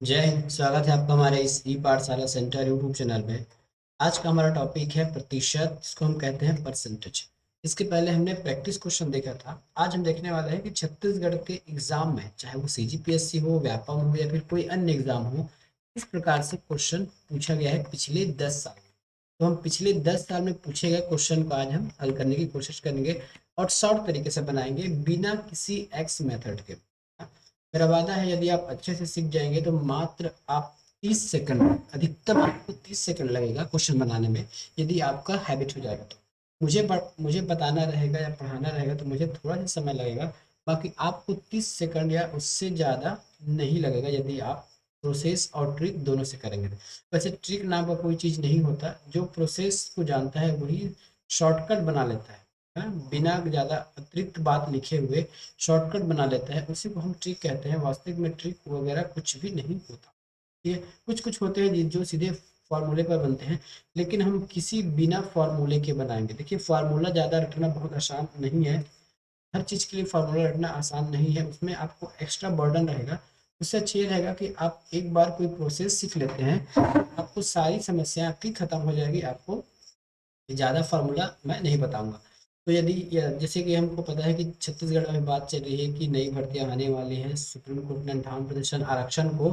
जय हिंद। स्वागत है आपका हमारे इस ई पाठशाला सेंटर यूट्यूब चैनल में। आज का हमारा टॉपिक है प्रतिशत, जिसको हम कहते हैं परसेंटेज। इसके पहले हमने प्रैक्टिस क्वेश्चन देखा था। आज हम देखने वाले हैं कि छत्तीसगढ़ के एग्जाम में, चाहे वो सीजीपीएससी हो, व्यापम हो या फिर कोई अन्य एग्जाम हो, इस प्रकार से क्वेश्चन पूछा गया है पिछले 10 साल। तो हम पिछले 10 साल में पूछे गए क्वेश्चन को आज हम हल करने की कोशिश करेंगे और शॉर्ट तरीके से बनाएंगे, बिना किसी एक्स मेथड के। मेरा वादा है, यदि आप अच्छे से सीख जाएंगे तो मात्र आप 30 सेकंड, अधिकतम आपको 30 सेकंड लगेगा क्वेश्चन बनाने में, यदि आपका हैबिट हो जाएगा तो। मुझे बताना रहेगा या पढ़ाना रहेगा तो मुझे थोड़ा सा समय लगेगा, बाकी आपको 30 सेकंड या उससे ज़्यादा नहीं लगेगा, यदि आप प्रोसेस और ट्रिक दोनों से करेंगे तो। वैसे ट्रिक नाम का कोई चीज़ नहीं होता, जो प्रोसेस को जानता है वही शॉर्टकट बना लेता है, बिना ज़्यादा अतिरिक्त बात लिखे हुए शॉर्टकट बना लेता है, उसी को हम ट्रिक कहते हैं। वास्तविक में ट्रिक वगैरह कुछ भी नहीं होता। ये कुछ कुछ होते हैं जो सीधे फार्मूले पर बनते हैं, लेकिन हम किसी बिना फार्मूले के बनाएंगे। देखिए, फार्मूला ज़्यादा रटना बहुत आसान नहीं है। हर चीज़ के लिए फार्मूला रटना आसान नहीं है, उसमें आपको एक्स्ट्रा बर्डन रहेगा। उससे अच्छा ये रहेगा कि आप एक बार कोई प्रोसेस सीख लेते हैं, आपको सारी समस्याएं आपकी खत्म हो जाएगी। आपको ज़्यादा फार्मूला मैं नहीं बताऊंगा। तो यदि जैसे कि हमको पता है कि छत्तीसगढ़ में बात चल रही है कि नई भर्तियां आने वाली हैं, सुप्रीम कोर्ट ने 58% आरक्षण को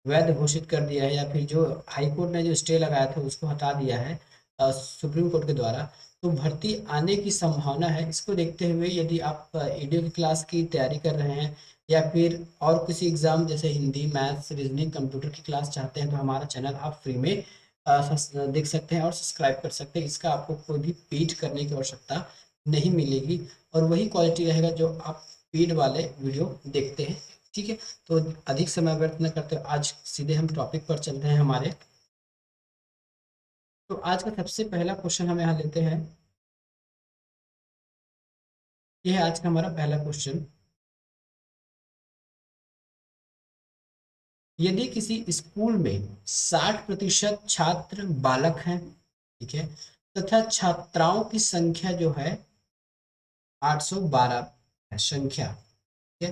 वैध घोषित कर दिया है, या फिर जो हाई कोर्ट ने जो स्टे लगाया था उसको हटा दिया है सुप्रीम कोर्ट के द्वारा। तो भर्ती आने की संभावना है। इसको देखते हुए यदि आप ईडीओ की क्लास की तैयारी कर रहे हैं, या फिर और किसी एग्जाम जैसे हिंदी, मैथ्स, रीजनिंग, कंप्यूटर की क्लास चाहते हैं, तो हमारा चैनल आप फ्री में देख सकते हैं और सब्सक्राइब कर सकते हैं। इसका आपको कोई भी पेड करने की आवश्यकता नहीं मिलेगी, और वही क्वालिटी रहेगा जो आप पेड वाले वीडियो देखते हैं। ठीक है, तो अधिक समय व्यर्थ न करते हुए आज सीधे हम टॉपिक पर चलते हैं हमारे। तो आज का सबसे पहला क्वेश्चन हम यहाँ लेते हैं। यह है आज का हमारा पहला क्वेश्चन। यदि किसी स्कूल में 60% छात्र बालक हैं, ठीक है, तथा छात्राओं की संख्या जो है 812 है संख्या, ठीक है,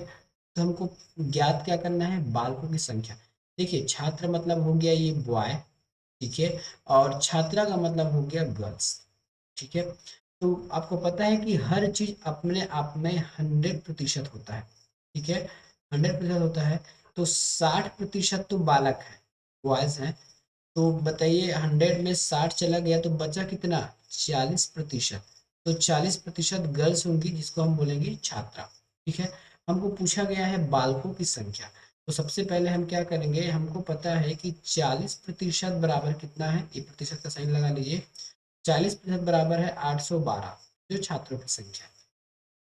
तो हमको ज्ञात क्या करना है, बालकों की संख्या। देखिए, छात्र मतलब हो गया ये बॉय, ठीक है, और छात्रा का मतलब हो गया गर्ल्स, ठीक है। तो आपको पता है कि हर चीज अपने आप में 100% होता है, ठीक है, 100% होता है। तो 60% तो बालक है, बॉयज हैं। तो बताइए, 100 में 60 चला गया तो बचा कितना, 40%। तो 40% गर्ल्स होंगी, जिसको हम बोलेंगे छात्रा, ठीक है। हमको पूछा गया है बालकों की संख्या। तो सबसे पहले हम क्या करेंगे, हमको पता है कि 40% बराबर कितना है, ये प्रतिशत का साइन लगा लीजिए। 40% बराबर है 812, जो छात्रों की संख्या है,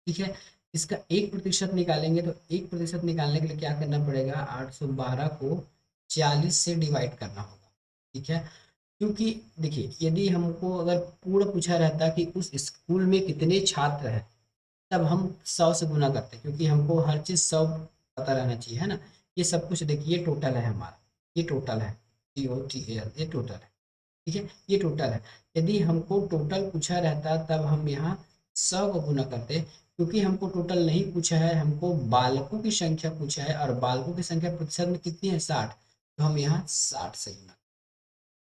ठीक है। इसका 1% निकालेंगे, तो 1% निकालने के लिए क्या करना पड़ेगा, 812 को 40 से डिवाइड करना होगा, ठीक है। क्योंकि देखिए, यदि हमको अगर पूर्ण पूछा रहता कि उस स्कूल में कितने छात्र हैं, तब हम 100 से गुना करते, क्योंकि हमको हर चीज 100 पता रहना चाहिए, है ना। ये सब कुछ देखिए, ये टोटल है हमारा, ये टोटल है, TOTAL, ये टोटल है, ठीक है, ये टोटल है। यदि हमको टोटल पूछा रहता तब हम यहाँ 100 को गुना करते, क्योंकि हमको टोटल नहीं पूछा है, हमको बालकों की संख्या पूछा है, और बालकों की संख्या प्रतिशत में कितनी है, 60। तो हम यहाँ 60 से गुना,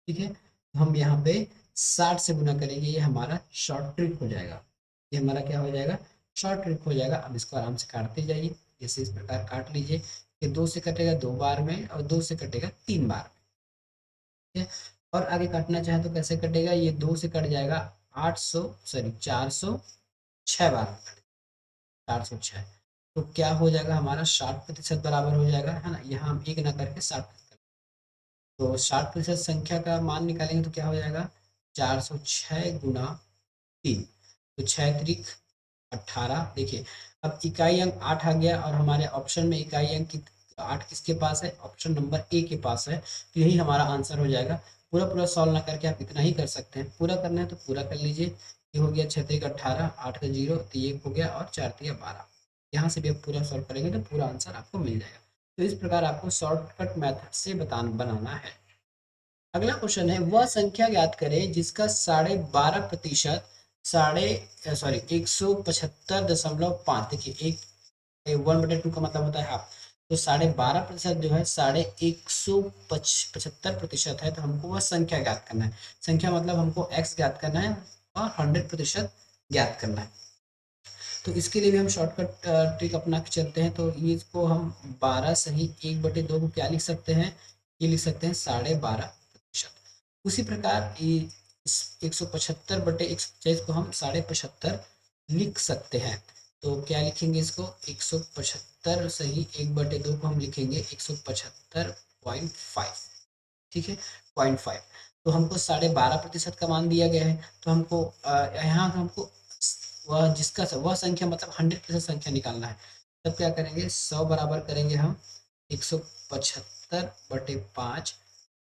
ठीक है, तो हम यहाँ पे 60 से गुना करेंगे। ये हमारा शॉर्ट ट्रिक हो जाएगा, ये हमारा क्या हो जाएगा, शॉर्ट ट्रिक हो जाएगा। अब इसको आराम से काटते जाइए, जैसे इस प्रकार काट लीजिए कि 2 से कटेगा 2 बार में, और 2 से कटेगा 3 बार में, ठीक है। और आगे काटना चाहे तो कैसे कटेगा, ये 2 से कट जाएगा 406 बार में, 406। तो क्या हो जाएगा, हमारा 60% बराबर हो जाएगा, है ना। यहाँ हम एक ना करके 60, तो 60% संख्या का मान निकालेंगे तो क्या हो जाएगा, 406 गुना 3, तो 6 त्रिक 18। देखिए, अब इकाई अंक 8 आ गया, और हमारे ऑप्शन में इकाई अंक 8 किसके पास है, ऑप्शन नंबर ए के पास है। तो यही हमारा आंसर हो जाएगा। पूरा पूरा सॉल्व ना करके आप इतना ही कर सकते हैं, पूरा करना है तो पूरा कर लीजिए। ये हो गया 6 त्रिक 18, 8 का 0, तो ये हो गया, और 4 तिया 12। यहाँ से भी आप पूरा सॉल्व करेंगे तो पूरा आंसर आपको मिल जाएगा। तो इस प्रकार आपको शॉर्टकट मेथड से बनाना है। अगला क्वेश्चन है, वह संख्या ज्ञात करें जिसका 12.5%, साढ़े सॉरी 175.5, देखिए एक 1/2 का मतलब होता है हाफ। तो 12.5% जो है 150 प्रतिशत है, तो हमको वह संख्या ज्ञात करना है। संख्या मतलब हमको x ज्ञात करना है और 100% ज्ञात करना है। तो इसके लिए भी हम शॉर्टकट ट्रिक अपना के चलते हैं। तो ये इसको हम 12 सही 1/2 को क्या लिख सकते हैं, ये लिख सकते हैं 12.5%। उसी प्रकार ये इस 175/140 को हम 75.5 लिख सकते हैं। तो क्या लिखेंगे इसको, 175 सही 1/2 को हम लिखेंगे 175.5, ठीक है, 0.5। तो हमको 12.5% का मान दिया गया है, तो हमको यहाँ हमको वह जिसका वह संख्या मतलब 100% संख्या निकालना है। तब क्या करेंगे, 100 बराबर करेंगे हम 175/5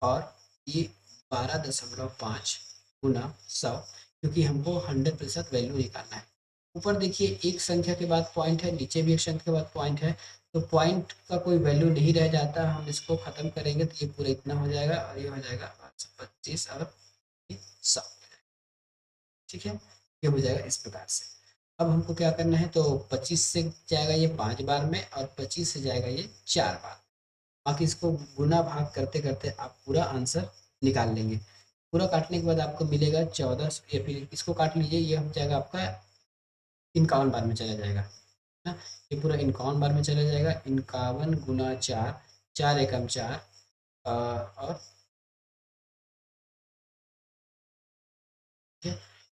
और ये 12.5 गुना 100, क्योंकि हमको 100% वैल्यू निकालना है। ऊपर देखिए एक संख्या के बाद पॉइंट है, नीचे भी एक संख्या के बाद पॉइंट है, तो पॉइंट का कोई वैल्यू नहीं रह जाता। हम इसको खत्म करेंगे तो ये पूरा इतना हो जाएगा और ये हो जाएगा 25 और 100, ठीक है, ये हो जाएगा इस प्रकार से। अब हमको क्या करना है, तो 25 से जाएगा ये 5 बार में और 25 से जाएगा ये 4 बार। बाकी इसको गुना भाग करते करते आप पूरा आंसर निकाल लेंगे। पूरा काटने के बाद आपको मिलेगा 14, या फिर इसको काट लीजिए, ये हो जाएगा आपका 51 बार में चला जाएगा ना, ये पूरा 51 बार में चला जाएगा। 51 गुना 4, 4 एकम 4 और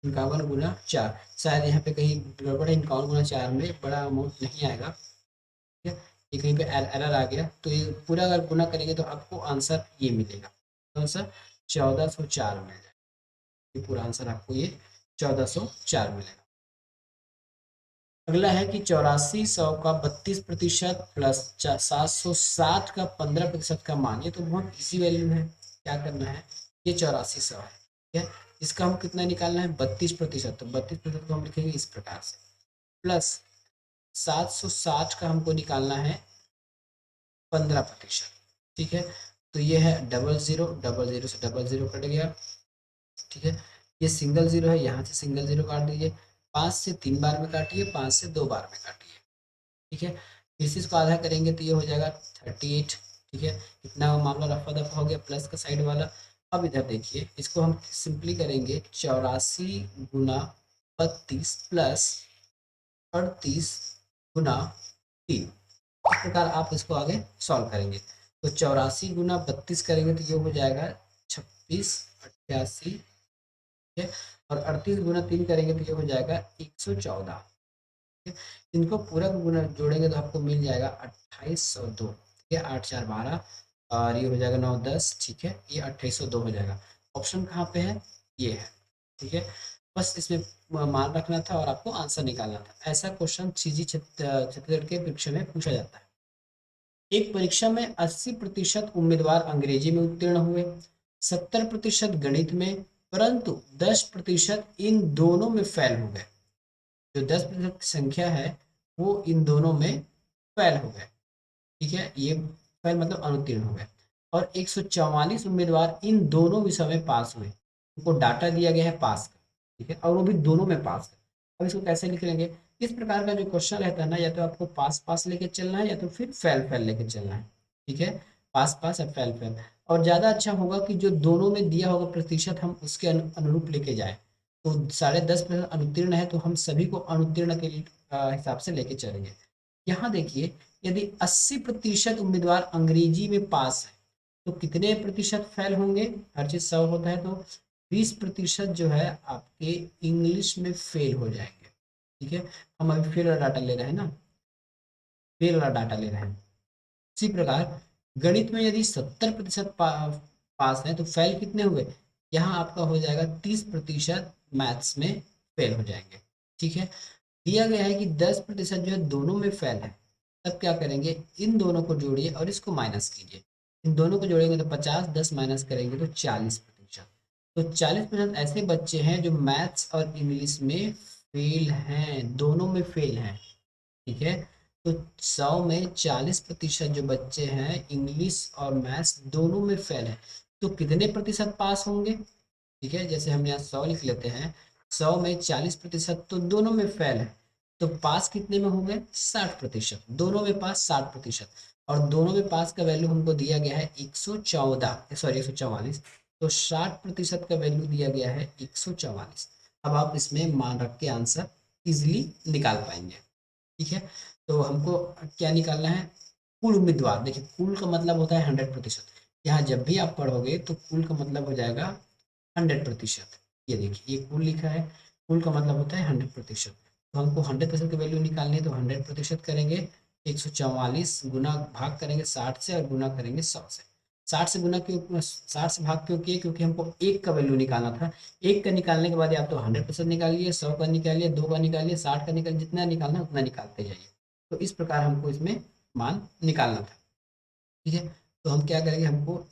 51 गुना 4, शायद यहाँ पे कहीं गड़बड़ है, 51 गुना 4 में बड़ा अमाउंट नहीं आएगा, ठीक है, ये कहीं पे एरर आ गया। तो ये पूरा अगर गुना करेंगे तो आपको आंसर ये मिलेगा, आंसर 1404 मिलेगा। ये पूरा आंसर आपको ये 1404 मिलेगा। अगला है कि 8400 का 32% प्लस 760 का 15% का मान, ये तो बहुत इजी वैल्यू है। क्या करना है, ये 8400 है, ठीक है, इसका हम कितना निकालना है, 32%। तो 32% को हम लिखेंगे इस प्रकार से, प्लस 760 का हमको निकालना है 15%, ठीक है। तो ये है 00, 00 से 00 कट गया, ठीक है। ये सिंगल जीरो है, यहाँ से सिंगल जीरो काट दीजिए, 5 से 3 बार में काटिए, 5 से 2 बार में काटिए, ठीक है। फिर से इसको आधा करेंगे तो ये हो जाएगा 38, ठीक है। इतना मामला रफा दफा हो गया प्लस का साइड वाला। अब इधर देखिए, इसको हम सिंपली करेंगे 84 गुना 32 प्लस 38 गुना 3, इस प्रकार आप इसको आगे सॉल्व करेंगे। तो 84 गुना 32 करेंगे तो ये हो जाएगा 26, 88, ठीक है, और 38 गुना 3 करेंगे तो ये हो जाएगा 114, ठीक है। इनको पूरा गुना जोड़ेंगे तो आपको मिल जाएगा 2802, ठीक है, 8 4 12 और ये हो जाएगा 9 10, ठीक है, ये 2802 हो जाएगा। ऑप्शन कहाँ पे है, ये है, ठीक है। बस इसमें मान रखना था और आपको आंसर निकालना था। ऐसा क्वेश्चन सीजी छत्तीसगढ़ के परीक्षा में पूछा जाता है। एक परीक्षा में 80% उम्मीदवार अंग्रेजी में उत्तीर्ण हुए, 70% गणित में, परंतु 10% इन दोनों में फेल हो गए। जो 10% की संख्या है वो इन दोनों में फेल हो गए, ठीक है, ये फेल मतलब अनुत्तीर्ण हो गए। और 144 उम्मीदवार इन दोनों विषय में पास हुए, उनको डाटा दिया गया है पास का, ठीक है, और वो भी दोनों में पास है। अब इसको कैसे लिख लेंगे, इस प्रकार का जो क्वेश्चन रहता है ना, या तो आपको पास पास लेके चलना है या तो फिर फेल फेल लेके चलना है, ठीक है, पास पास या फेल फेल। और ज़्यादा अच्छा होगा कि जो दोनों में दिया होगा प्रतिशत हम उसके अनुरूप लेके जाएं। तो 10.5% अनुत्तीर्ण है तो हम सभी को अनुत्तीर्ण के हिसाब से लेके चलेंगे। यहाँ देखिए, यदि 80% उम्मीदवार अंग्रेजी में पास है तो कितने प्रतिशत फेल होंगे, हर चीज 100 होता है तो 20% जो है आपके इंग्लिश में फेल हो जाएंगे, ठीक है। हम अभी फेल वाला डाटा ले रहे हैं ना, फेल वाला डाटा ले रहे हैं। इसी प्रकार गणित में यदि 70% पास है तो फेल कितने हुए, यहाँ आपका हो जाएगा 30% मैथ्स में फेल हो जाएंगे, ठीक है। दिया गया है कि 10% जो है दोनों में फेल है, तब क्या करेंगे, इन दोनों को जोड़िए और इसको माइनस कीजिए। इन दोनों को जोड़ेंगे तो 50, 10 माइनस करेंगे तो 40%। तो 40% ऐसे बच्चे हैं जो मैथ्स और इंग्लिश में फेल हैं, दोनों में फेल हैं, ठीक है। तो 100 में 40% जो बच्चे हैं इंग्लिश और मैथ्स दोनों में फेल है, तो कितने प्रतिशत पास होंगे, ठीक है। जैसे हम यहाँ 100 लिख लेते हैं, 100 में 40% तो दोनों में फेल है, तो पास कितने में होंगे, 60%, दोनों में पास 60%। और दोनों में पास का वैल्यू हमको दिया गया है 114, सॉरी 144। तो 60% का वैल्यू दिया गया है 144। अब आप इसमें मान रख के आंसर इजिली निकाल पाएंगे। ठीक है, तो हमको क्या निकालना है, कुल उम्मीदवार। देखिए कुल का मतलब होता है 100%। यहाँ जब भी आप पढ़ोगे तो कुल का मतलब हो जाएगा 100%। ये देखिए ये कुल लिखा है, कुल का मतलब होता है 100%। तो हमको 100% की वैल्यू निकालनी है, तो 100% करेंगे 144 गुना भाग करेंगे 60 से और गुना करेंगे 100 से। 60 से गुना क्यों, 60 से भाग क्यों किए, क्योंकि हमको एक का वैल्यू निकालना था। एक का निकालने के बाद या तो 100% निकालिए, 100 का निकालिए, 2 का निकालिए, 60 का निकालिए, जितना निकालना है उतना निकालते जाइए। तो इस प्रकार हमको इसमें मान निकालना था। ठीक है, तो हम क्या करेंगे, हमको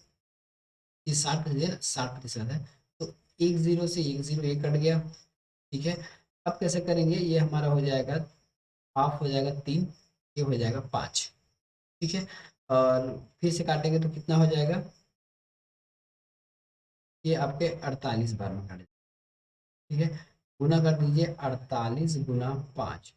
ये 60% है, तो एक जीरो से एक जीरो एक कट गया। ठीक है, अब कैसे करेंगे, ये हमारा हो जाएगा हाफ हो जाएगा 3, ये हो जाएगा 5। ठीक है, और फिर से काटेंगे तो कितना हो जाएगा, ये आपके 48 बार में काटे। ठीक है, गुना कर दीजिए 48 गुना 5,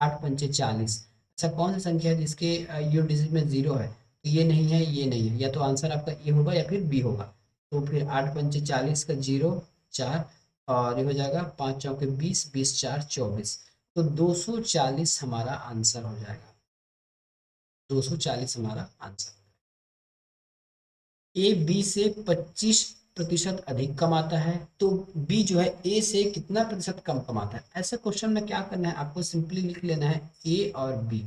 8 पंचे 40। अच्छा कौन सी संख्या है जिसके यूनिट डिजिट में जीरो है, तो ये नहीं है, ये नहीं है, या तो आंसर आपका ए होगा या फिर बी होगा। तो फिर 8 पंचे 40 का जीरो 4, और ये हो जाएगा 5 चौके 20, 20 4 24। तो 240 हमारा आंसर हो जाएगा, 240 हमारा आंसर। ए बी से 25% अधिक कमाता है, तो बी जो है ए से कितना प्रतिशत कम कमाता है। ऐसे क्वेश्चन में क्या करना है, आपको सिंपली लिख लेना है ए और बी,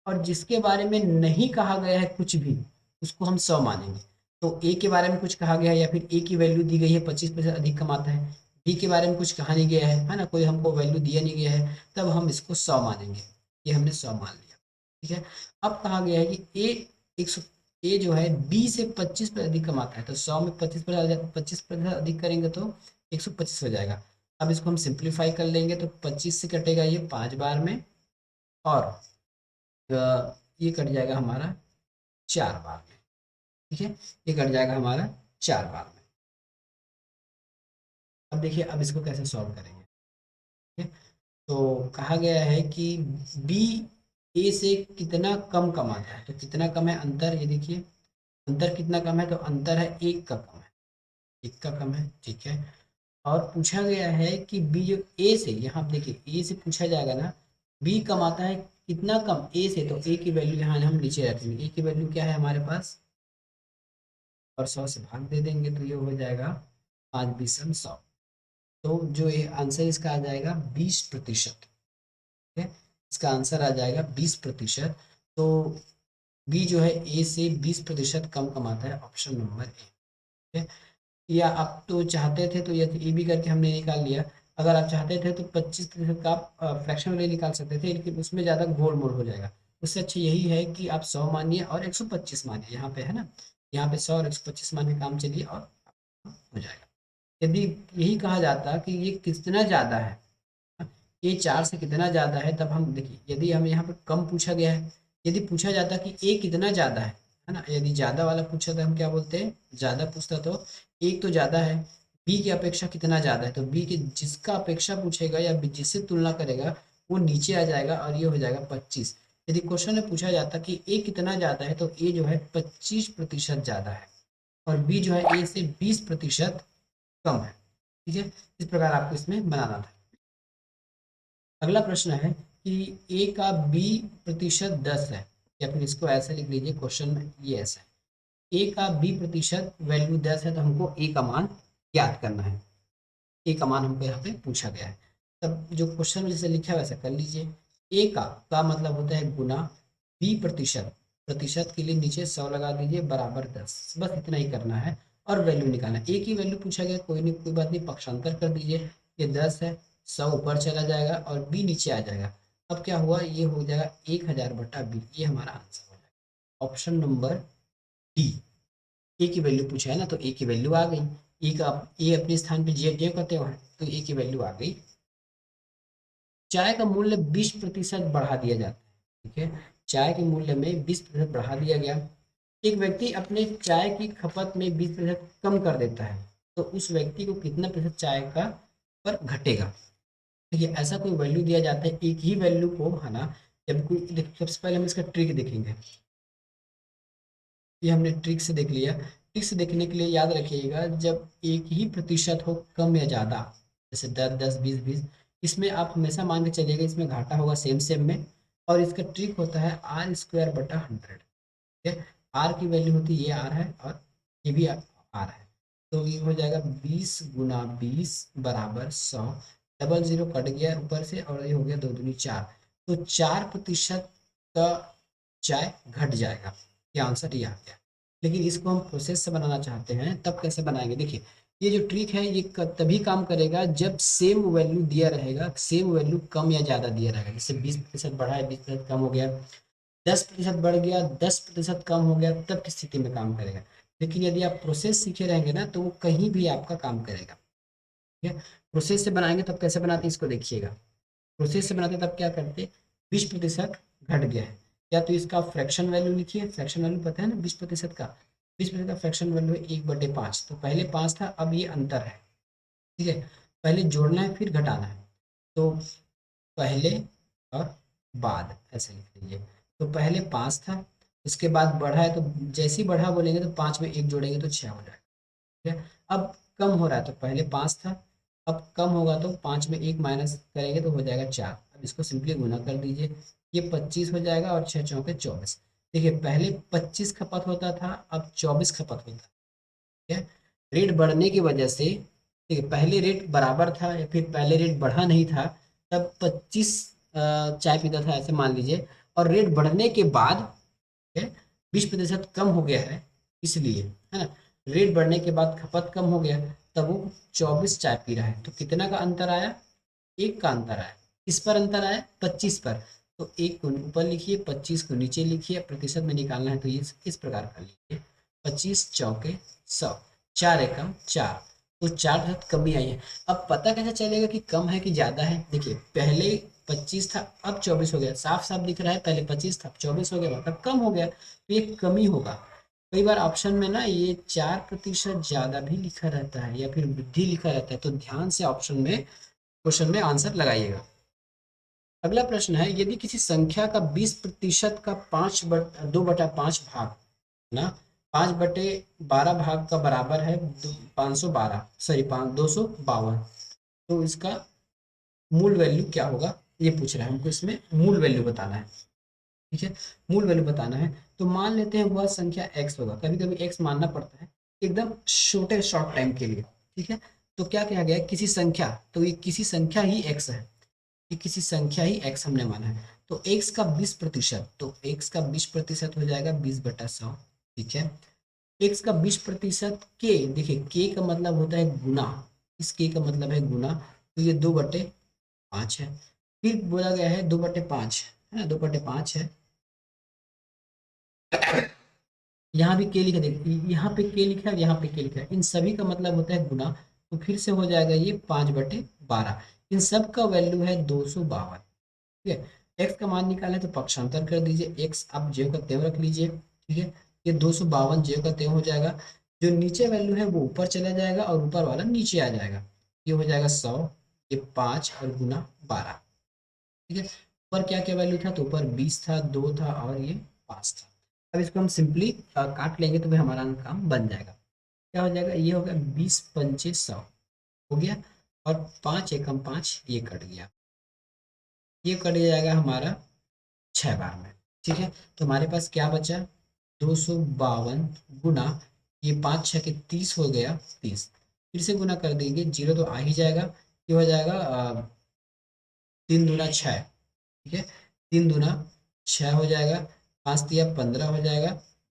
और जिसके बारे में नहीं कहा गया है कुछ भी उसको हम 100 मानेंगे। तो ए के बारे में कुछ कहा गया है या फिर ए की वैल्यू दी गई है 25% अधिक कमाता है, बी के बारे में कुछ कहा नहीं गया है ना, कोई हमको वैल्यू दिया नहीं गया है, तब हम इसको 100 मानेंगे। ये हमने 100 मान लिया। ठीक है, अब कहा गया है कि ए 100, ए जो है बी से 25% अधिक कमाता है, तो 100 में 25% अधिक करेंगे तो 125 हो जाएगा। अब इसको हम सिंप्लीफाई कर लेंगे तो 25 से कटेगा ये 5 बार में, और ये कट जाएगा हमारा 4 बार में। ठीक है, ये कट जाएगा हमारा 4 बार में। अब देखिए अब इसको कैसे सॉल्व करेंगे। ठीक है, तो कहा गया है कि बी ए से कितना कम कमाता है, तो कितना कम है अंतर, ये देखिए अंतर कितना कम है, तो अंतर है 1 का कम है, 1 का कम है। ठीक है, और पूछा गया है कि बी जो ए से, यहाँ आप देखिए ए से पूछा जाएगा ना, बी कमाता है कितना कम ए से, तो ए की वैल्यू यहाँ हम नीचे रखेंगे, ए की वैल्यू क्या है हमारे पास, और 100 से भाग दे देंगे तो ये हो जाएगा 5 बीस 100। तो जो ये आंसर इसका आ जाएगा 20%। ठीक है, इसका आंसर आ जाएगा 20%। तो बी जो है ए से 20% कम कमाता है, ऑप्शन नंबर ए। ठीक है, या आप तो चाहते थे तो ये ए बी करके हमने निकाल लिया। अगर आप चाहते थे तो 25% का आप फ्रैक्शन वाले निकाल सकते थे, लेकिन उसमें ज़्यादा गोल मोल हो जाएगा। उससे अच्छा यही है कि आप 100 मानिए और 125 मानिए, यहाँ पे है ना, यहाँ पे 100 और 125 मान के काम चलिए और हो जाएगा। यदि यही कहा जाता कि ये कितना ज़्यादा है, ये 4 से कितना ज़्यादा है, तब हम देखिए यदि हम यहाँ पे कम पूछा गया है, यदि पूछा जाता कि ए कितना ज़्यादा है ना, यदि ज़्यादा वाला पूछा था हम क्या बोलते हैं, ज़्यादा पूछता तो एक तो ज़्यादा है, बी की अपेक्षा कितना ज़्यादा है, तो बी के जिसका अपेक्षा पूछेगा या जिससे तुलना करेगा वो नीचे आ जाएगा और ये हो जाएगा 25। यदि क्वेश्चन में पूछा जाता कि ए कितना ज़्यादा है, तो ए जो है 25% ज़्यादा है, और बी जो है ए से 20% कम है। ठीक है, इस प्रकार आपको इसमें बनाना था। अगला प्रश्न है कि ए का बी प्रतिशत 10 है, या फिर इसको ऐसे लिख लीजिए, क्वेश्चन में ये ऐसा है, ए का बी प्रतिशत वैल्यू 10 है, तो हमको ए का मान ज्ञात करना है। ए का मान हमको यहाँ पे पूछा गया है, तब जो क्वेश्चन में जैसे लिखा है वैसा कर लीजिए। ए का मतलब होता है गुना, बी प्रतिशत, प्रतिशत के लिए नीचे 100 लगा दीजिए बराबर 10, बस इतना ही करना है, और वैल्यू निकालना है। ए की वैल्यू पूछा गया, कोई नहीं कोई बात नहीं, पक्षांतर कर दीजिए, ये 10 है, 100 ऊपर चला जाएगा और बी नीचे आ जाएगा। अब क्या हुआ, ये हो जाएगा 1000/बी, ये हमारा आंसर हो जाएगा, ऑप्शन नंबर डी। ए की वैल्यू पूछा है ना, तो ए की वैल्यू आ गई, ए अपने स्थान पे जे जे करते हुए, तो ए की वैल्यू आ गई। चाय का मूल्य 20% बढ़ा दिया जाता है। ठीक है, चाय के मूल्य में 20% बढ़ा दिया गया। एक व्यक्ति अपने चाय की खपत में 20% कम कर देता है, तो उस व्यक्ति को कितना प्रतिशत चाय का पर घटेगा। देखिए ऐसा कोई वैल्यू दिया जाता है, एक ही वैल्यू को है ना, जब कोई सबसे पहले हम इसका ट्रिक देखेंगे। ये हमने ट्रिक से देख लिया। ट्रिक से देखने के लिए याद रखिएगा, जब एक ही प्रतिशत हो कम या ज़्यादा, जैसे 10 10 20 20, इसमें आप हमेशा मान के चलिएगा इसमें घाटा होगा सेम सेम में। और इसका ट्रिक होता है R²/100। ठीक है, आर की वैल्यू होती है, ये आर है और ये भी आर है। तो ये हो जाएगा 20 × 20 = 100। डबल जीरो कट गया ऊपर से और ये हो गया 2 दूनी 4। तो 4% का चाय घट जाएगा। ये आंसर ये आ गया। लेकिन इसको हम प्रोसेस से बनाना चाहते हैं, तब कैसे बनाएंगे? देखिए, ये जो ट्रिक है ये तभी काम करेगा जब सेम वैल्यू दिया रहेगा, सेम वैल्यू कम या ज़्यादा दिया रहेगा। जैसे 20% बढ़ा है, 20% कम हो गया, 10% बढ़ गया, 10% कम हो गया, तब की स्थिति में काम करेगा। लेकिन यदि आप प्रोसेस सीखे रहेंगे ना, तो वो कहीं भी आपका काम करेगा। ठीक है, प्रोसेस से बनाएंगे तब कैसे बनाते हैं इसको देखिएगा। प्रोसेस से बनाते तब क्या करते, 20% घट गया है, या तो इसका फ्रैक्शन वैल्यू लिखिए। फ्रैक्शन वैल्यू पता है ना 20% का? 20% का फ्रैक्शन वैल्यू है 1/5। तो पहले 5 था, अब ये अंतर है। ठीक है, पहले जोड़ना है फिर घटाना है। तो पहले और बाद ऐसे लिख लीजिए। तो पहले 5 था, उसके बाद बढ़ा है, तो जैसे ही बढ़ा बोलेंगे तो 5 में 1 जोड़ेंगे तो 6 हो जाएगा। ठीक है, अब कम हो रहा है, तो पहले 5 था, अब कम होगा तो 5 में 1 माइनस करेंगे तो हो जाएगा 4। अब इसको सिंपली गुना कर दीजिए, ये 25 हो जाएगा और 6 चौके 24। देखिए, पहले 25 खपत होता था, अब 24 खपत होता है। ठीक है, रेट बढ़ने की वजह से, ठीक है, पहले रेट बराबर था या फिर पहले रेट बढ़ा नहीं था, तब 25 चाय पीता था ऐसे मान लीजिए, और रेट बढ़ने के बाद, ठीक है, 20% कम हो गया है, इसलिए, है ना, रेट बढ़ने के बाद खपत कम हो गया, तब वो 24 चाय पी रहा है। तो कितना का अंतर आया? 1 का अंतर आया। किस पर अंतर आया? 25 पर। तो 1 को ऊपर लिखिए, 25 को नीचे लिखिए, प्रतिशत में निकालना है तो ये इस प्रकार कर लीजिए, 25 चौके 100, 4 एकम 4। तो 4% कमी आई है। अब पता कैसे चलेगा कि कम है कि ज़्यादा है? देखिए, पहले 25 था, अब 24 हो गया, साफ साफ दिख रहा है, पहले 25 था 24 हो गया, मतलब कम हो गया, तो ये कमी होगा। कई बार ऑप्शन में ना ये 4% ज़्यादा भी लिखा रहता है या फिर वृद्धि लिखा रहता है, तो ध्यान से ऑप्शन में, क्वेश्चन में आंसर लगाइएगा। अगला प्रश्न है, यदि किसी संख्या का 20% का 2/5 भाग ना 5/12 भाग का बराबर है 512, सॉरी 252, तो इसका मूल वैल्यू क्या होगा? ये पूछ रहा है हमको, इसमें मूल वैल्यू बताना है। ठीक है, मूल वैल्यू बताना है, तो मान लेते हैं वह संख्या x होगा। कभी कभी x मानना पड़ता है एकदम छोटे शॉर्ट टाइम के लिए। ठीक है, तो क्या कहा गया? किसी संख्या, तो ये किसी संख्या ही x है, ये किसी संख्या ही x हमने माना है। तो x का 20%, तो x का 20% हो जाएगा 20/100। ठीक है, x का 20% k, देखिए k का मतलब होता है गुना, इस k का मतलब है गुना, तो ये 2/5 है। फिर बोला गया है 2/5, है ना, 2/5 है। यहाँ भी के लिखा, देखिए यहाँ पे के लिखा है, यहाँ पे के लिखा है, इन सभी का मतलब होता है गुना। तो फिर से हो जाएगा ये 5/12। इन सब का वैल्यू है 252। ठीक है, एक्स का मान निकालना है तो पक्षांतर कर दीजिए, एक्स आप ज्यों का त्यों रख लीजिए। ठीक है, ये 252 ज्यों का त्यों हो जाएगा। जो नीचे वैल्यू है वो ऊपर चला जाएगा और ऊपर वाला नीचे आ जाएगा। ये हो जाएगा 100, ये 5 और गुना 12। ठीक है, ऊपर क्या क्या वैल्यू था? तो ऊपर 20 था, 2 था और ये 5 था। अब इसको हम सिंपली काट लेंगे तो भी हमारा काम बन जाएगा। क्या हो जाएगा? ये हो गया 20×5 = 100 हो गया, और 5 एकम 5 ये कट गया, ये कट जाएगा हमारा 6 बार में। ठीक है, तो हमारे पास क्या बचा? 252 गुना, ये 5×6 = 30 हो गया, 30। फिर से गुना कर देंगे, जीरो तो आ ही जाएगा, ये हो जाएगा 3×2 = 6। ठीक है, 3×2 = 6 हो जाएगा, 5×3 = 15 हो जाएगा,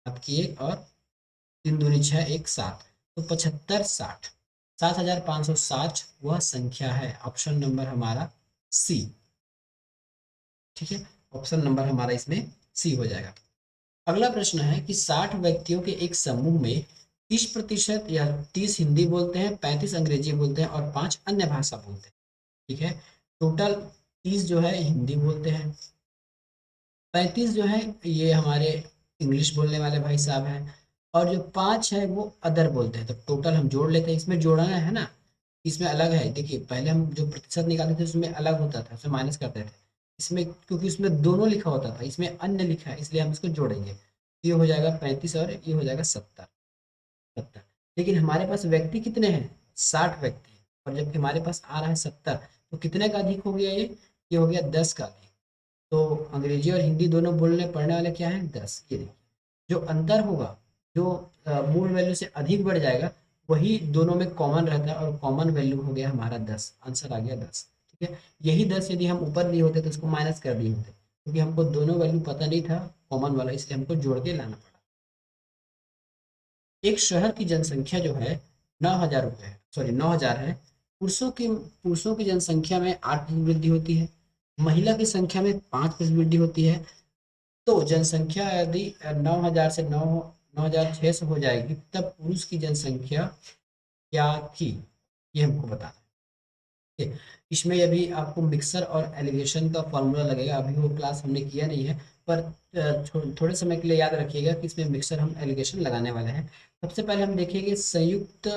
आपकी एक, और 3×2 = 6, 1 7, तो 75 60, 7560 वह संख्या है। ऑप्शन नंबर हमारा सी। ठीक है, ऑप्शन नंबर हमारा इसमें सी हो जाएगा। अगला प्रश्न है कि 60 व्यक्तियों के एक समूह में 30% या 30 हिंदी बोलते हैं, 35 अंग्रेजी बोलते हैं और 5 अन्य भाषा बोलते हैं। ठीक है, टोटल 30 जो है हिंदी बोलते हैं, 35 जो है ये हमारे इंग्लिश बोलने वाले भाई साहब हैं, और जो 5 है वो अदर बोलते हैं। तो टोटल हम जोड़ लेते हैं, इसमें जोड़ना है ना, इसमें अलग है। देखिए, पहले हम जो प्रतिशत निकालते थे उसमें अलग होता था, उसमें माइनस करते थे। इसमें क्योंकि उसमें दोनों लिखा होता था, इसमें अन्य लिखा है, इसलिए हम इसको जोड़ेंगे। ये हो जाएगा 35 और ये हो जाएगा 70। लेकिन हमारे पास व्यक्ति कितने हैं? 60 व्यक्ति हैं। और जबकि हमारे पास आ रहा है 70, तो कितने का अधिक हो गया ये हो गया 10 का अधिक। तो अंग्रेजी और हिंदी दोनों बोलने पढ़ने वाले क्या हैं? 10। ये देखिए, जो अंतर होगा, जो मूल वैल्यू से अधिक बढ़ जाएगा, वही दोनों में कॉमन रहता है, और कॉमन वैल्यू हो गया हमारा 10। आंसर आ गया 10। ठीक है, यही 10 यदि हम ऊपर लिए होते तो उसको माइनस कर दिए होते, क्योंकि हमको दोनों वैल्यू पता नहीं था कॉमन वाला, इसलिए हमको जोड़ के लाना पड़ा। एक शहर की जनसंख्या जो है 9,000 रुपये, सॉरी 9,000 है। पुरुषों की जनसंख्या में 8% वृद्धि होती है, महिला की संख्या में 5% वृद्धि होती है। तो जनसंख्या यदि 9,000 से 9,600 हो जाएगी, तब पुरुष की जनसंख्या क्या थी, ये हमको बताना है। ठीक है? इसमें अभी आपको मिक्सर और एलिगेशन का फॉर्मूला लगेगा, अभी वो क्लास हमने किया नहीं है, पर थोड़े समय के लिए याद रखिएगा कि इसमें मिक्सर हम एलिगेशन लगाने वाले हैं। सबसे पहले हम देखेंगे संयुक्त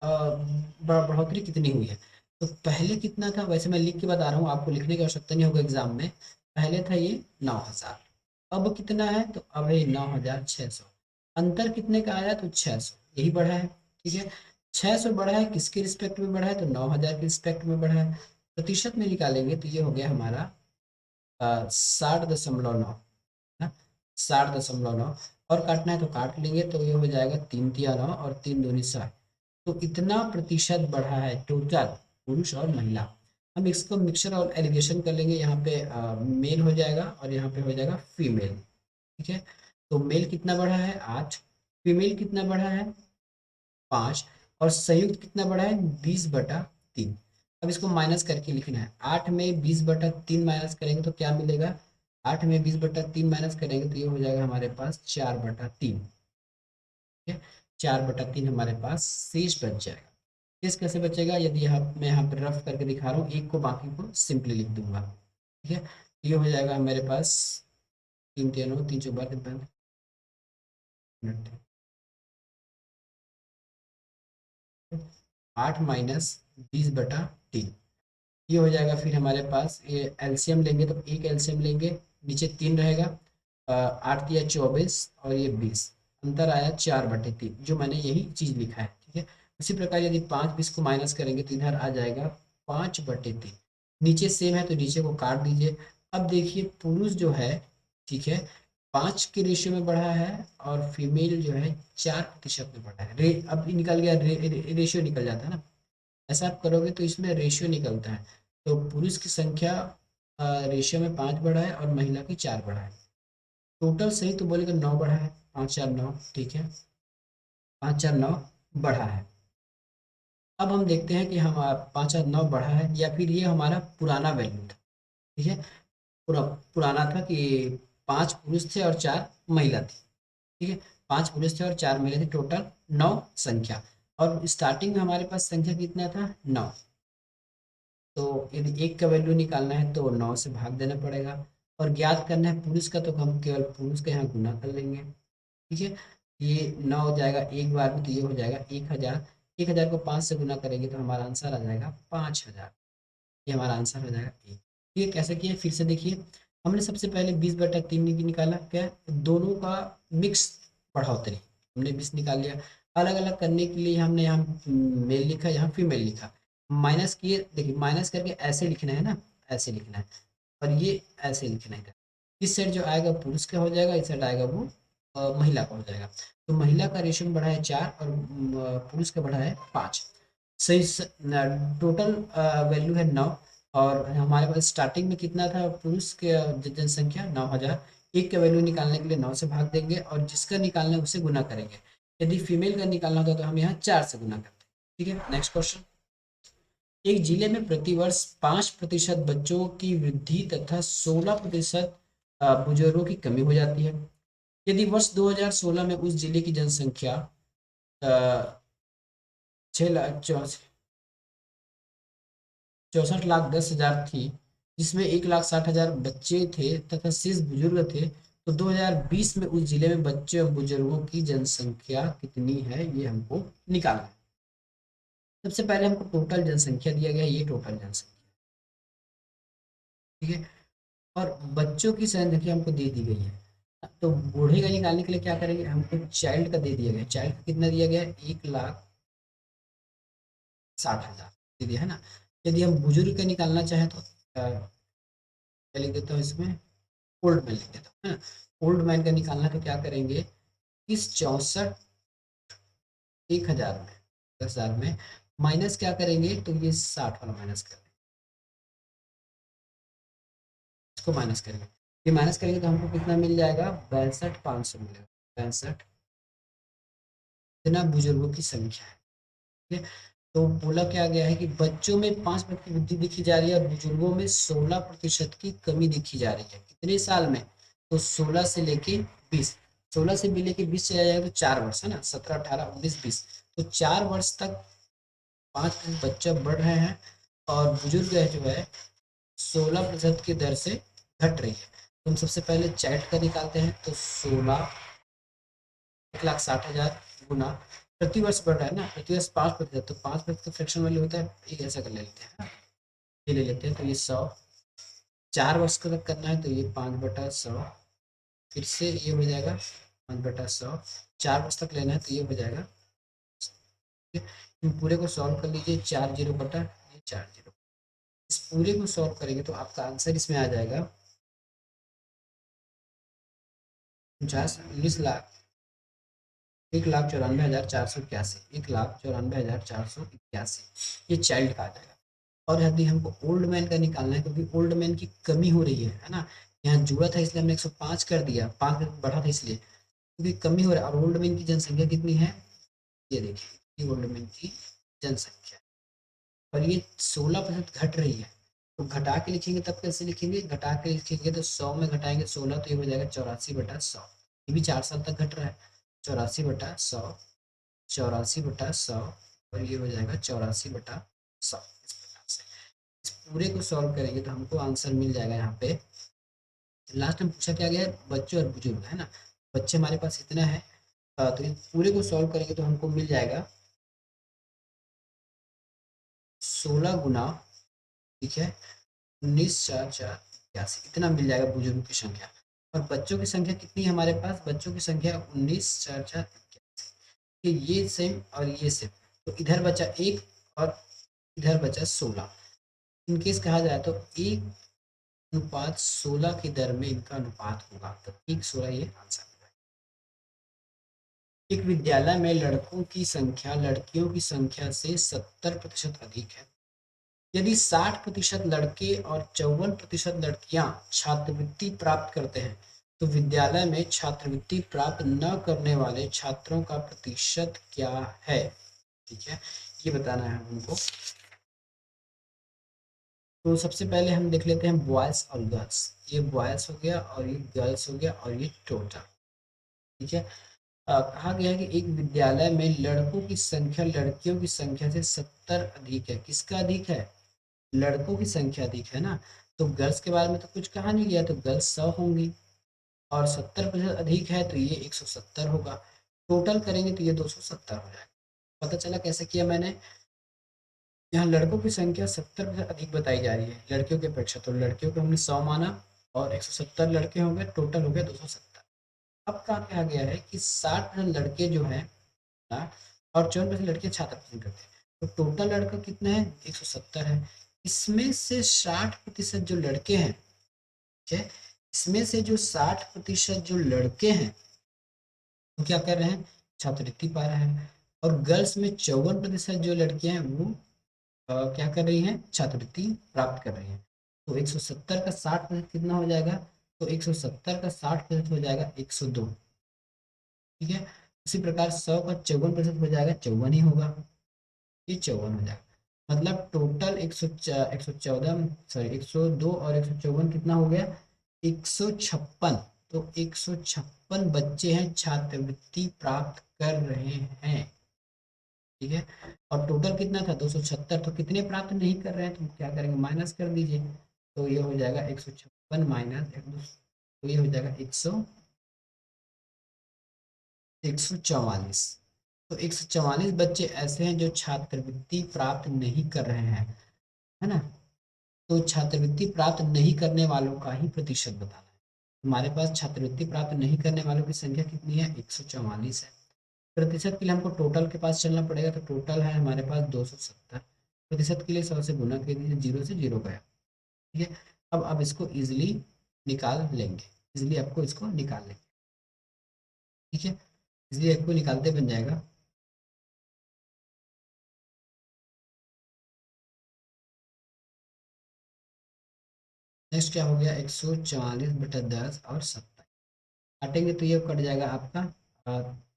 बढ़ोतरी कितनी हुई है। तो पहले कितना था, वैसे मैं लिख के बता रहा हूँ, आपको लिखने की आवश्यकता नहीं होगा एग्जाम में। पहले था ये 9,000, अब कितना है, तो अब है 9,600। अंतर कितने का आया, तो 600, यही बढ़ा है। ठीक है, 600 बढ़ा है, किसके रिस्पेक्ट में बढ़ा है, तो 9,000 के रिस्पेक्ट में बढ़ा है। प्रतिशत में निकालेंगे तो ये हो गया हमारा 60.9 ना, 60.9। और काटना है तो काट लेंगे, तो ये हो जाएगा 3 तिया 9 और 3 दूनी 6। तो इतना प्रतिशत बढ़ा है टोटल पुरुष और महिला। हम इसको मिक्सर और एलिगेशन कर लेंगे, यहाँ पे मेल हो जाएगा और यहाँ पे हो जाएगा फीमेल। ठीक है, तो मेल कितना बढ़ा है 8, फीमेल कितना बढ़ा है 5, और संयुक्त कितना बढ़ा है 20/3। अब इसको माइनस करके लिखना है, 8 में 20/3 माइनस करेंगे तो क्या मिलेगा, 8 में 20/3 माइनस करेंगे तो ये हो जाएगा हमारे पास 4/3। ठीक है, 4/3 हमारे पास शेष बच जाएगा। शेष कैसे बचेगा, यदि यहाँ मैं यहाँ पर रफ करके दिखा रहा हूँ, एक को बाकी को सिंपली लिख दूंगा। ठीक है, तो ये हो जाएगा मेरे पास 3 3 9 3 4 8 माइनस 20/3, ये हो जाएगा। फिर हमारे पास ये एलसीएम लेंगे, तो एक एलसीएम लेंगे, नीचे 3 रहेगा, 8 तिया 24 और ये 20, अंतर आया 4/3, जो मैंने यही चीज लिखा है। ठीक है, उसी प्रकार यदि 5 20 को माइनस करेंगे तो इधर आ जाएगा 5/3। नीचे सेम है तो नीचे को काट दीजिए। अब देखिए पुरुष जो है, ठीक है, 5 के रेशियो में बढ़ा है, और फीमेल जो है 4% में बढ़ा है। अब निकल गया, रेशियो निकल जाता है ना, ऐसा आप करोगे तो इसमें रेशियो निकलता है। तो पुरुष की संख्या रेशियो में 5 बढ़ा है और महिला की 4 बढ़ा है। टोटल सही तो बोलेगा 9 बढ़ा है, 5 4 9। ठीक है, 5 4 9 बढ़ा है। अब हम देखते हैं कि हम 5 4 9 बढ़ा है, या फिर ये हमारा पुराना वैल्यू था। ठीक है, पुराना था कि 5 पुरुष थे और 4 महिला थी। ठीक है, 5 पुरुष थे और 4 महिला थी, टोटल 9 संख्या। और स्टार्टिंग में हमारे पास संख्या कितना था, 9। तो यदि एक का वैल्यू निकालना है तो 9 से भाग देना पड़ेगा, और ज्ञात करना है पुरुष का, तो हम केवल पुरुष का यहाँ गुना कर लेंगे। ठीक है, ये 9 हो जाएगा एक बार में, तो ये हो जाएगा 1,000। 1,000 को 5 से गुना करेंगे तो हमारा आंसर आ जाएगा 5,000। ये हमारा आंसर हो जाएगा ए। ठीक है, कैसे किया फिर से देखिए। हमने सबसे पहले 20/3 निकाला, क्या दोनों का मिक्स बढ़ोतरी, हमने 20 निकाल लिया। अलग अलग करने के लिए हमने यहाँ मेल लिखा, यहाँ फीमेल लिखा। माइनस किए, देखिए माइनस करके ऐसे लिखना है ना, ऐसे लिखना है, और ये ऐसे लिखना है। इस साइड जो आएगा पुरुष का हो जाएगा, इस साइड आएगा वो महिला का हो जाएगा। तो महिला का रेशियो बढ़ा है 4 और पुरुष का बढ़ा है 5। सही, टोटल वैल्यू है 9। और हमारे पास स्टार्टिंग में कितना था पुरुष के जनसंख्या 9,000। एक का वैल्यू निकालने के लिए 9 से भाग देंगे, और जिसका निकालना है उससे गुना करेंगे। यदि फीमेल का निकालना होता तो हम यहाँ 4 से गुना करते हैं। ठीक है, नेक्स्ट क्वेश्चन। एक जिले में प्रतिवर्ष 5% बच्चों की वृद्धि तथा 16% बुजुर्गों की कमी हो जाती है। यदि वर्ष 2016 में उस जिले की जनसंख्या 6,64,10,000 थी, जिसमें 1,60,000 बच्चे थे तथा शेष बुजुर्ग थे, तो 2020 में उस जिले में बच्चे और बुजुर्गों की जनसंख्या कितनी है, ये हमको निकालना है। सबसे पहले हमको टोटल जनसंख्या दिया गया है, ये टोटल जनसंख्या। ठीक है, और बच्चों की संख्या हमको दे दी गई है। तो बूढ़े का निकालने के लिए क्या करेंगे, हमको चाइल्ड का दे दिया गया, चाइल्ड का कितना दिया गया है, 1,60,000 दे दिया है ना। यदि हम बुजुर्ग का निकालना चाहें तो क्या लिख देता हूँ इसमें, ओल्ड मैन लिख देता हूँ, है ना। ओल्ड मैन का निकालना तो क्या करेंगे, इस 64,1,000 में 10,000 में माइनस क्या करेंगे, तो ये 60 वाला माइनस करेंगे, इसको माइनस करेंगे। ये माइनस करेंगे तो हमको कितना मिल जाएगा, 62,500 मिलेगा। 62 इतना बुजुर्गों की संख्या है। ठीक है, तो बोला क्या गया है कि बच्चों में 5% की वृद्धि दिखी जा रही है और बुजुर्गों में 16% की कमी दिखी जा रही है। कितने साल में, तो 16 से लेके 20, 16 से भी लेके 20 चला जाएगा तो 4 वर्ष है ना, 17, 18, 19, 20, तो 4 वर्ष तक 5% बच्चा बढ़ रहे हैं और बुजुर्ग जो है 16% की दर से घट रही है। तो हम सबसे पहले चैट का निकालते हैं, तो 16, 1,60,000 गुना प्रति वर्ष बढ़ रहा है ना, प्रति वर्ष 5%, तो 5% का फ्रैक्शन वैल्यू होता है, एक ऐसा कर ले लेते हैं, ये ले लेते हैं, तो ये 100, 4 वर्ष का तक करना है तो ये 5/100, फिर से ये हो जाएगा 5/100, 4 वर्ष तक लेना है तो ये हो जाएगा। इन पूरे को सॉल्व कर लीजिए, 4 जीरो बटा ये 4 जीरो, इस पूरे को सॉल्व करेंगे तो आपका आंसर इसमें आ जाएगा 19 लाख 1,94,481, 1,94,481, ये चाइल्ड का आ जाएगा। और यदि हमको ओल्ड मैन का निकालना है, क्योंकि ओल्ड मैन की कमी हो रही है ना, यहाँ जुड़ा था इसलिए हमने 105 कर दिया, 5 बढ़ा था इसलिए, क्योंकि कमी हो रहा है। और ओल्ड मैन की जनसंख्या कितनी है, ये देखिए, ये ओल्ड मैन की जनसंख्या, और ये 16% घट रही है। तो घटा के लिखेंगे तब कैसे लिखेंगे, घटा के लिखेंगे तो 100 में घटाएंगे 16 तो ये हो जाएगा 84/100, ये भी 4 साल तक घट रहा है, 84/100, 84/100, और ये हो जाएगा 84/100। इस प्रकार से इस पूरे को सॉल्व करेंगे तो हमको आंसर मिल जाएगा। यहाँ पे लास्ट में पूछा क्या गया है, बच्चे और बुजुर्ग, है ना। बच्चे हमारे पास इतना है, तो इस पूरे को सॉल्व करेंगे तो हमको मिल जाएगा 16 गुना, ठीक है, 19,4,481, इतना मिल जाएगा बुजुर्गों की संख्या। और बच्चों की संख्या कितनी है हमारे पास, बच्चों की संख्या 19,4,481, ये सेम और ये सेम, तो इधर बचा 1 और इधर बचा 16। इनकेस कहा जाए तो 1:16 की दर में इनका अनुपात होगा, तो 1:16 ये आंसर होगा। एक विद्यालय में लड़कों की संख्या लड़कियों की संख्या से 70% अधिक है। यदि 60% लड़के और 54% लड़कियां छात्रवृत्ति प्राप्त करते हैं, तो विद्यालय में छात्रवृत्ति प्राप्त न करने वाले छात्रों का प्रतिशत क्या है। ठीक है, ये बताना है हमको। तो सबसे पहले हम देख लेते हैं बॉयज और गर्ल्स, ये बॉयज हो गया और ये गर्ल्स हो गया और ये टोटल। ठीक है, कहा गया है कि एक विद्यालय में लड़कों की संख्या लड़कियों की संख्या से 70 अधिक है। किसका अधिक है, लड़कों की संख्या अधिक है ना। तो गर्ल्स के बारे में तो कुछ कहा नहीं गया, तो गर्ल्स 100 होंगी, और 70% अधिक है तो ये 170 होगा। टोटल करेंगे तो ये 270 हो जाएगा। पता चला कैसे किया मैंने, यहाँ लड़कों की संख्या 70% अधिक बताई जा रही है लड़कियों की अपेक्षा, तो लड़कियों को हमने 100 माना और 170 लड़के हो गए, टोटल हो गया 270। अब कहा कहा गया है कि 60% लड़के जो हैं ना, और 54% लड़के छात्र पसंद करते हैं, तो टोटल लड़का कितना है, 170 है। इसमें से 60% जो लड़के हैं, ठीक है, इसमें से जो 60% जो लड़के हैं वो क्या कर रहे हैं, छात्रवृत्ति पा रहे हैं। और गर्ल्स में 54% जो लड़कियां हैं वो क्या कर रही हैं, छात्रवृत्ति प्राप्त कर रही हैं। तो 170 का 60% कितना हो जाएगा, तो 170 का 60% हो जाएगा 102। ठीक है, उसी प्रकार 100 का 54% हो जाएगा 54 ही होगा, ये 54 हो जाएगा। मतलब टोटल 114, सॉरी 102 और 154 कितना हो गया, 156। तो 156 बच्चे हैं छात्रवृत्ति प्राप्त कर रहे हैं। ठीक है, और टोटल कितना था 276, तो कितने प्राप्त नहीं कर रहे हैं, तो क्या करेंगे, माइनस कर दीजिए, तो ये हो जाएगा 156 माइनस 1, तो ये हो जाएगा 144। तो 144 बच्चे ऐसे हैं जो छात्रवृत्ति प्राप्त नहीं कर रहे हैं, है ना। तो छात्रवृत्ति प्राप्त नहीं करने वालों का ही प्रतिशत बताना है। हमारे पास छात्रवृत्ति प्राप्त नहीं करने वालों की संख्या कितनी है, 144 है। प्रतिशत के लिए हमको टोटल के पास चलना पड़ेगा, तो टोटल है हमारे पास 270। प्रतिशत के लिए 100 से गुना कर दीजिए, 0 से 0 गया। ठीक है, अब इसको इजिली निकाल लेंगे, इजिली आपको इसको निकाल लेंगे। ठीक है, इजिली आपको निकालते बन जाएगा। नेक्स्ट क्या हो गया, 144/10 और 70 काटेंगे तो ये कट जाएगा आपका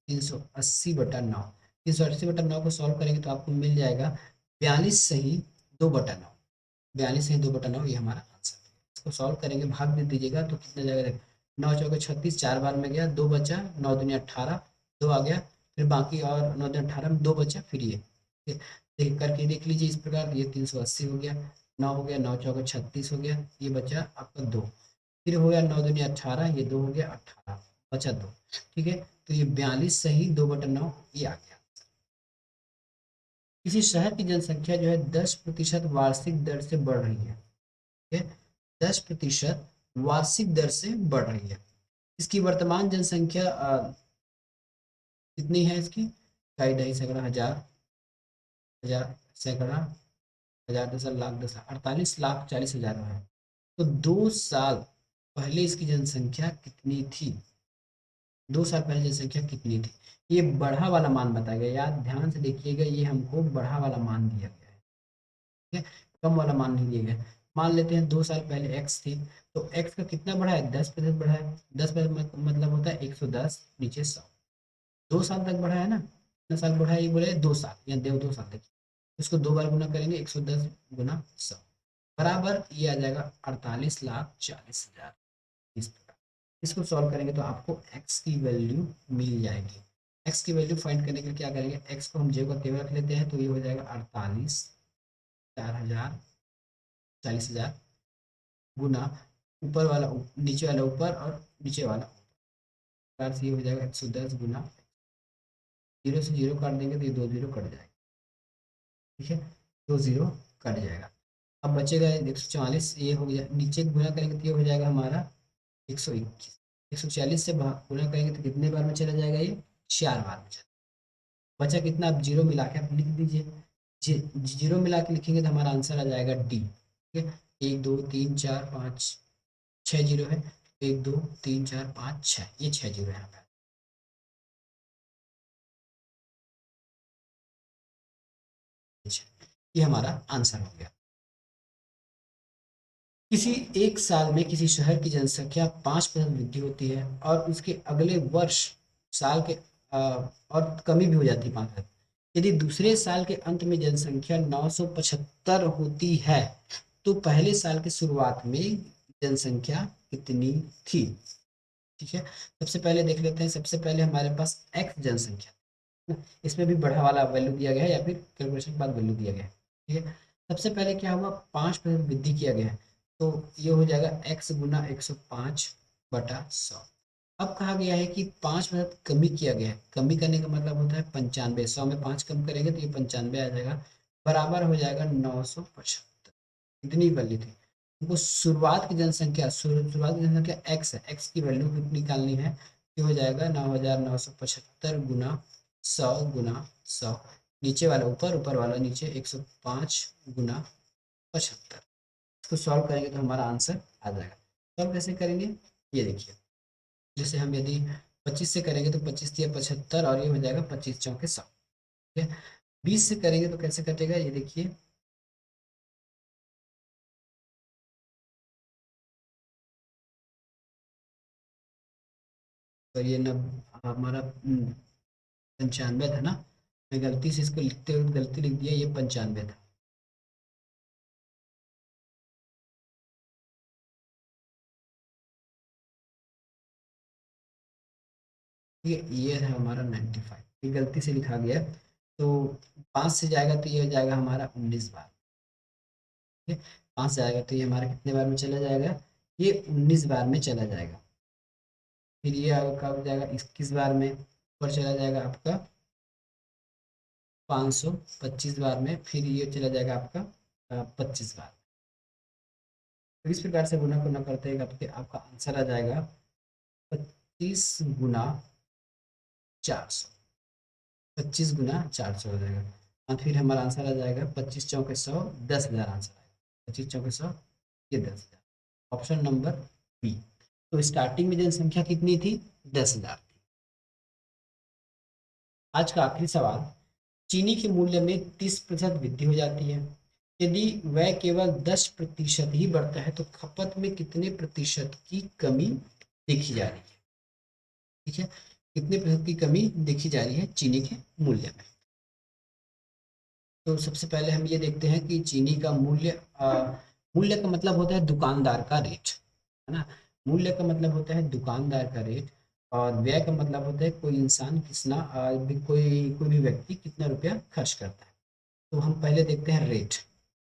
380/9। 380/9 को सॉल्व करेंगे तो आपको मिल जाएगा 42 सही 2/9। 42 सही 2/9 ये हमारा आंसर है। इसको सॉल्व करेंगे, भाग दे दीजिएगा तो कितना जाएगा, 9 × 4 = 36, 4 बार में गया, 2 बचा, 9 × 2 = 18, 2 आ गया, फिर बाकी और 9 × 2 = 18 में 2 बचा, फिर ये देखिए करके देख लीजिए इस प्रकार, ये 380 हो गया, 9 हो गया, 9 × 4 = 36 हो गया, ये बचा आपका 2, फिर हो गया 9 × 2 = 18, ये 2 हो गया 18, बचा 2। ठीक है, तो ये 42 सही 2/9 ये आ गया। किसी शहर की जनसंख्या जो है 10% वार्षिक दर से बढ़ रही है। ठीक है, 10% वार्षिक दर से बढ़ रही है। इसकी वर्तमान जनसंख्या कितनी है इसकी, 2.5 हजार, हजार सैकड़ा, हजार दस लाख, 48,40,000 है। तो 2 साल पहले इसकी जनसंख्या कितनी थी, 2 साल पहले जनसंख्या कितनी थी, ये बढ़ा वाला मान बताया गया, याद ध्यान से देखिएगा, ये हमको बढ़ा वाला मान दिया गया है। ठीक है, कम वाला मान नहीं दिया गया। मान लेते हैं 2 साल पहले एक्स थी, तो एक्स का कितना बढ़ा है, 10% बढ़ा है। 10% मतलब होता है 110 नीचे 100, 2 साल तक बढ़ा है ना, कितना साल बढ़ा है, ये बोले 2 साल या 2 साल तक। इसको 2 बार गुना करेंगे, 110 × 100 बराबर ये आ जाएगा 48,40,000। इस प्रकार इसको सॉल्व करेंगे तो आपको एक्स की वैल्यू मिल जाएगी। एक्स की वैल्यू फाइंड करने के लिए क्या करेंगे, एक्स को हम जेब का तेवर रख लेते हैं, तो ये हो जाएगा 48, 4,000, 40,000 गुना ऊपर वाला नीचे वाला ऊपर और नीचे वाला ऊपर, से ये हो जाएगा 110 गुना, 0 से 0 काट देंगे तो ये 2 0 कट जाएगा। ठीक है, 2 0 कट जाएगा। अब बचेगा 144, ये हो गया, नीचे गुना करेंगे तो ये हो जाएगा हमारा 121। 140 से गुना करेंगे तो कितने बार में चला जाएगा, ये 4 बार में चला। बचा कितना, आप जीरो मिला के आप लिख दीजिए, जीरो मिला के लिखेंगे तो हमारा आंसर आ जाएगा डी। ठीक है, 1 2 3 4 5 6 जीरो है, 1 2 3 4 5 6, ये 6 जीरो है यहाँ पे। ये हमारा आंसर हो गया। किसी एक साल में किसी शहर की जनसंख्या 5% वृद्धि होती है और उसके अगले वर्ष साल के और कमी भी हो जाती है 5%। यदि दूसरे साल के अंत में जनसंख्या 975 होती है तो पहले साल की शुरुआत में जनसंख्या कितनी थी। ठीक है, सबसे पहले देख लेते हैं, सबसे पहले हमारे पास एक्स जनसंख्या, इसमें भी बढ़ा वाला वैल्यू दिया गया है या फिर कैलकुलेशन के बाद वैल्यू दिया गया है। ठीक है, सबसे पहले क्या हुआ, 5% वृद्धि किया गया है, तो ये हो जाएगा x गुना 105/100। अब कहा गया है कि 5% कमी किया गया है, कमी करने का मतलब होता है 95, 100 में 5 कम करेंगे तो ये 95 आ जाएगा, बराबर हो जाएगा 975। इतनी वैल्यू थी। हमको शुरुआत की जनसंख्या, शुरुआत की जनसंख्या एक्स है, एक्स की वैल्यू निकालनी है, ये हो जाएगा 9,975 गुना 100 गुना 100, नीचे वाला ऊपर, ऊपर वाला नीचे, 105 गुना 75। इसको सॉल्व करेंगे तो हमारा आंसर आ जाएगा। सॉल्व कैसे करेंगे, ये देखिए, जैसे हम यदि 25 से करेंगे तो 25×3 = 75 और ये हो जाएगा 25×4 = 100। ठीक है, 20 से करेंगे तो कैसे कटेगा, ये देखिए, तो ये हमारा 95 था ना, मैं गलती से इसको लिखते हुए गलती लिख दिया, ये 95 था। ये है हमारा 95, ये गलती से लिखा गया, तो 5 से जाएगा तो ये हो जाएगा हमारा 19 बार। ठीक है, 5 से आएगा तो ये हमारा कितने बार में चला जाएगा, ये 19 बार में चला जाएगा। फिर ये आपका हो जाएगा 21 बार में, ऊपर चला जाएगा आपका 525 बार में, फिर ये चला जाएगा आपका 25 बार। तो इस प्रकार से गुना करते हैं आपके आपका आंसर आ जाएगा 25 गुना 400, 25 गुना 400 हो जाएगा। और फिर हमारा आंसर आ जाएगा 25 चौके 100, 10,000 आंसर आएगा। 25 चौके 100, ये 10,000। Option number B. तो स्टार्टिंग में जनसंख्या कितनी थी? 10,000 थी। आज का आखिरी सवाल, चीनी के मूल्य में 30% वृद्धि हो जाती है, यदि वह केवल 10% ही बढ़ता है तो खपत में कितने प्रतिशत की कमी देखी जा रही है? ठीक है, कितने प्रतिशत की कमी देखी जा रही है चीनी के मूल्य में? तो सबसे पहले हम ये देखते हैं कि चीनी का मूल्य, मूल्य का मतलब होता है दुकानदार का रेट, है ना। मूल्य का मतलब होता है दुकानदार का रेट, और व्यय का मतलब होता है कोई इंसान कितना, कोई भी व्यक्ति कितना रुपया खर्च करता है। तो हम पहले देखते हैं रेट,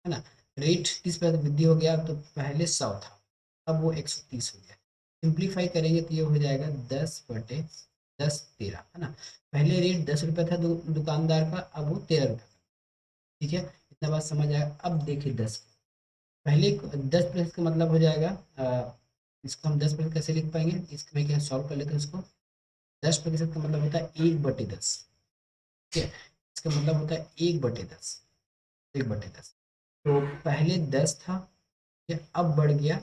है ना। रेट 30% वृद्धि हो गया, तो पहले 100 था, अब वो 130 हो गया। सिंप्लीफाई करेंगे तो ये हो जाएगा 10/10 13, है ना। पहले रेट 10 रुपये था दुकानदार का, अब वो 13 रुपये। ठीक है, इतना बात समझ आया। अब देखिए 10, पहले 10% का मतलब हो जाएगा, इसको हम 10% कैसे लिख पाएंगे, इसमें क्या सॉल्व कर लेते हैं इसको। 10% का मतलब होता है 1/10। ठीक है, इसका मतलब होता है 1/10, 1/10। तो पहले 10 था, ठीक है, अब बढ़ गया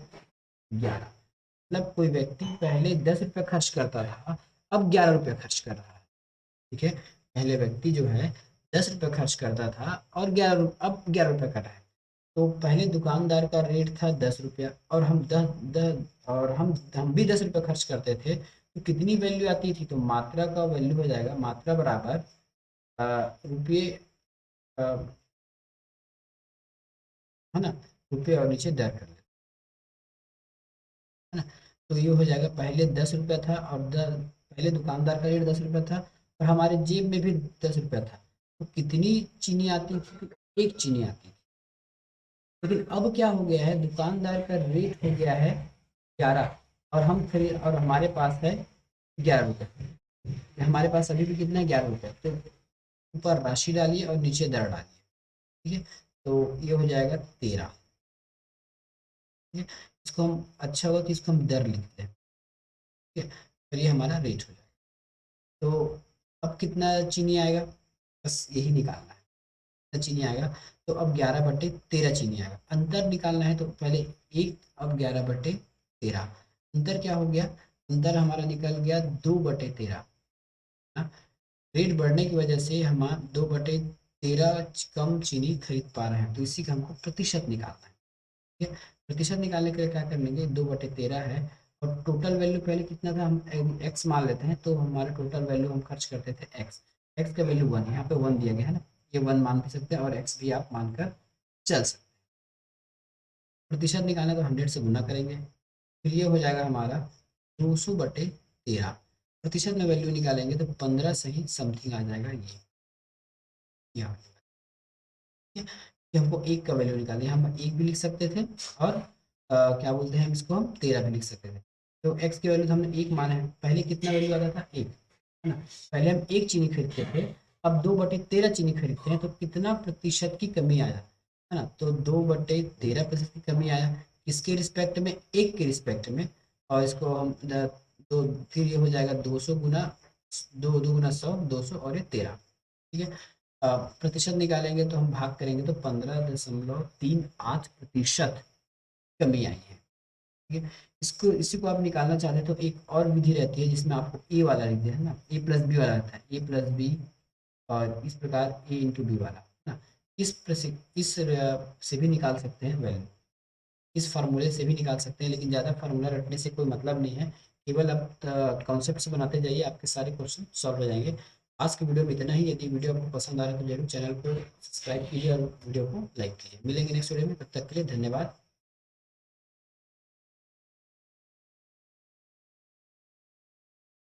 11। मतलब कोई व्यक्ति पहले 10 रुपये खर्च करता था, अब 11 रुपये खर्च कर रहा है। ठीक है, पहले व्यक्ति जो है 10 रुपये खर्च करता था और 11, अब 11 रुपये कर रहा है। तो पहले दुकानदार का रेट था 10 रुपया, और हम दस दस और हम भी 10 रुपये खर्च करते थे, तो कितनी वैल्यू आती थी? तो मात्रा का वैल्यू हो जाएगा, मात्रा बराबर रुपये, है ना, रुपये और नीचे दर कर लेते, है ना। तो ये हो जाएगा, पहले 10 रुपया था और पहले दुकानदार का रेट 10 रुपया था, और हमारे जेब में भी 10 रुपया था, तो कितनी चीनी आती थी? एक चीनी आती थी। लेकिन अब क्या हो गया है, दुकानदार का रेट हो गया है 11, और हम खरीद और हमारे पास है 11 रुपये। हमारे पास अभी भी कितना है? 11 रुपये। तो ऊपर राशि डालिए और नीचे दर डालिए। ठीक है, तो ये हो जाएगा 13। ठीक है, इसको हम, अच्छा होगा कि इसको हम दर लिख दें। ठीक है, फिर ये हमारा रेट हो जाएगा। तो अब कितना चीनी आएगा, बस यही निकालना है, कितना चीनी आएगा। तो अब 11/13 चीनी आएगा। अंतर निकालना है, तो पहले एक, अब 11/13। अंतर क्या हो गया? अंतर हमारा निकल गया 2/13। रेट बढ़ने की वजह से हम 2/13 कम चीनी खरीद पा रहे हैं, तो इसी का हमको प्रतिशत निकालना है। ठीक है, प्रतिशत निकालने के लिए क्या कर लेंगे, 2/13 है, और टोटल वैल्यू पहले कितना था, हम एक्स मान लेते हैं, तो हमारा टोटल वैल्यू हम खर्च करते थे एक्स। एक्स का वैल्यू 1, यहाँ पे 1 दिया गया है ना, ये 1 मान भी सकते हैं, और एक्स भी आप मानकर चल सकते हैं। प्रतिशत निकालना तो 100 से गुना करेंगे, फिर ये हो जाएगा हमारा 200/13। प्रतिशत में वैल्यू निकालेंगे तो 15 से ही समथिंग आ जाएगा, ये हो जाएगा। ठीक है, कि हमको एक का वैल्यू निकालनी है, हम एक भी लिख सकते थे, और क्या बोलते हैं हम इसको, हम 13 भी लिख सकते थे। तो एक्स की वैल्यू तो हमने एक माना है, पहले कितना वैल्यू आता था? एक, है ना। पहले हम एक चीनी खरीदते थे, अब 2/13 चीनी खरीदते हैं, तो कितना प्रतिशत की कमी आया, है ना। तो 2/13% की कमी आया, किसके रिस्पेक्ट में? एक के रिस्पेक्ट में। और इसको हम तो फिर ये हो जाएगा 200 गुना, दो दो गुना 100, 200, और ये 13। ठीक है, प्रतिशत निकालेंगे तो हम भाग करेंगे तो 15.38% कमी आई है। ठीक है, इसको इसी को आप निकालना चाहते हैं तो एक और विधि रहती है, जिसमें आपको ए वाला लिख दिया है ना, ए प्लस बी वाला रहता है, ए प्लस बी, और इस प्रकार ए इंटू बी वाला, है ना। से भी निकाल सकते हैं वैल्यू, इस फार्मूले से भी निकाल सकते हैं, लेकिन ज़्यादा फार्मूला रटने से कोई मतलब नहीं है। केवल आप कॉन्सेप्ट से बनाते जाइए, आपके सारे क्वेश्चन सॉल्व हो जाएंगे। आज की वीडियो में इतना ही। यदि वीडियो आपको पसंद आ रहा है तो जरूर चैनल को सब्सक्राइब कीजिए और वीडियो को लाइक कीजिए। मिलेंगे नेक्स्ट वीडियो में, तब तक के लिए धन्यवाद।